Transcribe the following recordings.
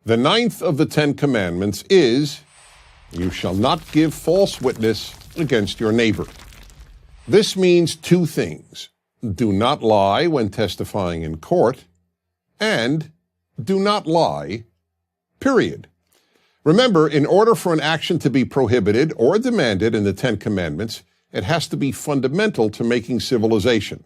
The ninth of the 10 Commandments is, "You shall not give false witness against your neighbor." This means two things. Do not lie when testifying in court, and do not lie, period. Remember, in order for an action to be prohibited or demanded in the 10 Commandments, it has to be fundamental to making civilization.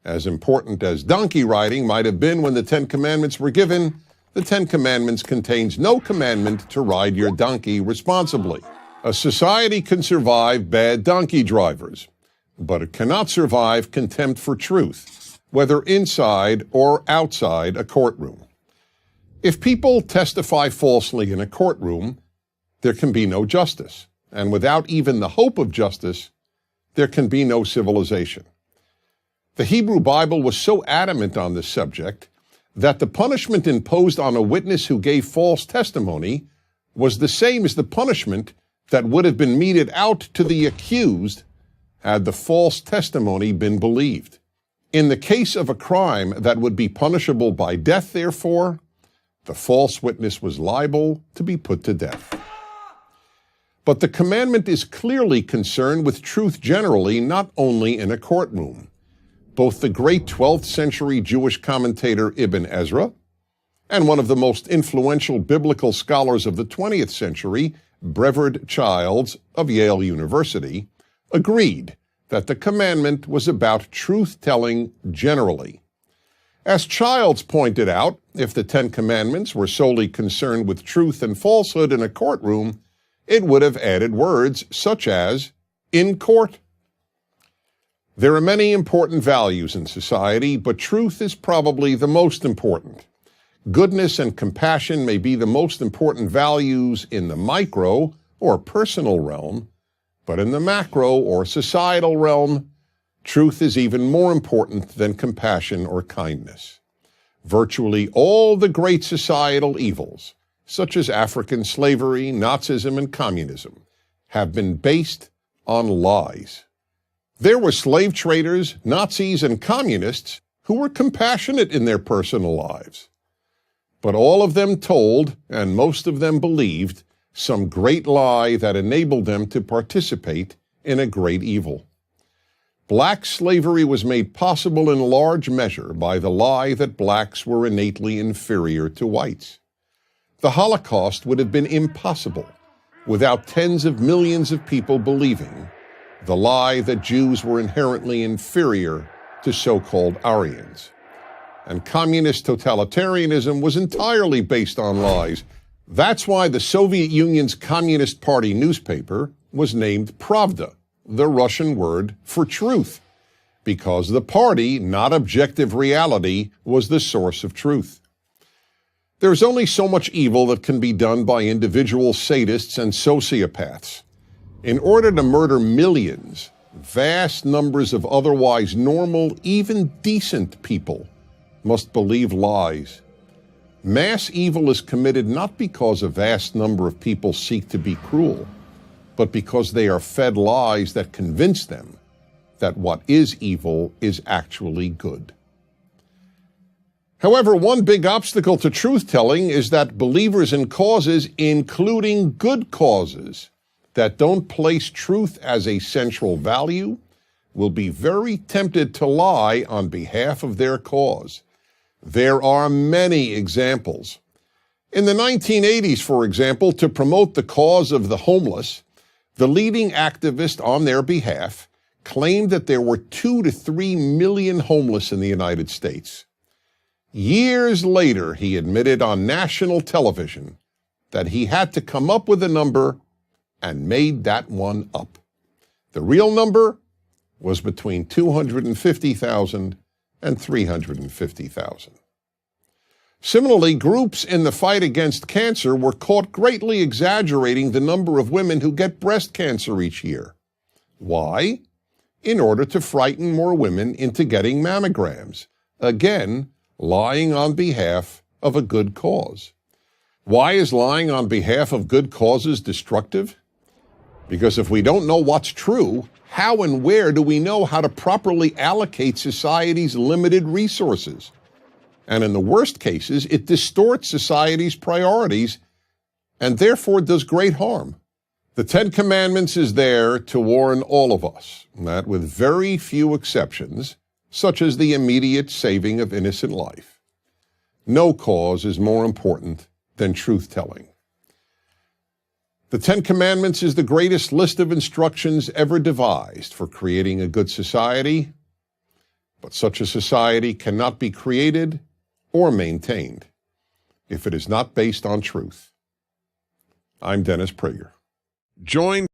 As important as donkey riding might have been when the 10 Commandments were given, the 10 Commandments contains no commandment to ride your donkey responsibly. A society can survive bad donkey drivers, but it cannot survive contempt for truth, whether inside or outside a courtroom. If people testify falsely in a courtroom, there can be no justice, and without even the hope of justice, there can be no civilization. The Hebrew Bible was so adamant on this subject that the punishment imposed on a witness who gave false testimony was the same as the punishment that would have been meted out to the accused had the false testimony been believed. In the case of a crime that would be punishable by death, therefore, the false witness was liable to be put to death. But the commandment is clearly concerned with truth generally, not only in a courtroom. Both the great 12th century Jewish commentator Ibn Ezra and one of the most influential biblical scholars of the 20th century, Brevard Childs of Yale University, agreed that the commandment was about truth-telling generally. As Childs pointed out, if the 10 Commandments were solely concerned with truth and falsehood in a courtroom, it would have added words such as in court. There are many important values in society, but truth is probably the most important. Goodness and compassion may be the most important values in the micro or personal realm, but in the macro or societal realm, truth is even more important than compassion or kindness. Virtually all the great societal evils, such as African slavery, Nazism, and communism, have been based on lies. There were slave traders, Nazis, and communists who were compassionate in their personal lives. But all of them told, and most of them believed, some great lie that enabled them to participate in a great evil. Black slavery was made possible in large measure by the lie that blacks were innately inferior to whites. The Holocaust would have been impossible without tens of millions of people believing the lie that Jews were inherently inferior to so-called Aryans. And communist totalitarianism was entirely based on lies. That's why the Soviet Union's Communist Party newspaper was named Pravda, the Russian word for truth, because the party, not objective reality, was the source of truth. There's only so much evil that can be done by individual sadists and sociopaths. In order to murder millions, vast numbers of otherwise normal, even decent people must believe lies. Mass evil is committed not because a vast number of people seek to be cruel, but because they are fed lies that convince them that what is evil is actually good. However, one big obstacle to truth-telling is that believers in causes, including good causes, that don't place truth as a central value, will be very tempted to lie on behalf of their cause. There are many examples. In the 1980s, for example, to promote the cause of the homeless, the leading activist on their behalf claimed that there were 2 to 3 million homeless in the United States. Years later, he admitted on national television that he had to come up with a number and made that one up. The real number was between 250,000 and 350,000. Similarly, groups in the fight against cancer were caught greatly exaggerating the number of women who get breast cancer each year. Why? In order to frighten more women into getting mammograms. Again, lying on behalf of a good cause. Why is lying on behalf of good causes destructive? Because if we don't know what's true, how and where do we know how to properly allocate society's limited resources? And in the worst cases, it distorts society's priorities and therefore does great harm. The Ten Commandments is there to warn all of us that with very few exceptions, such as the immediate saving of innocent life, no cause is more important than truth-telling. The Ten Commandments is the greatest list of instructions ever devised for creating a good society, but such a society cannot be created or maintained if it is not based on truth. I'm Dennis Prager. Join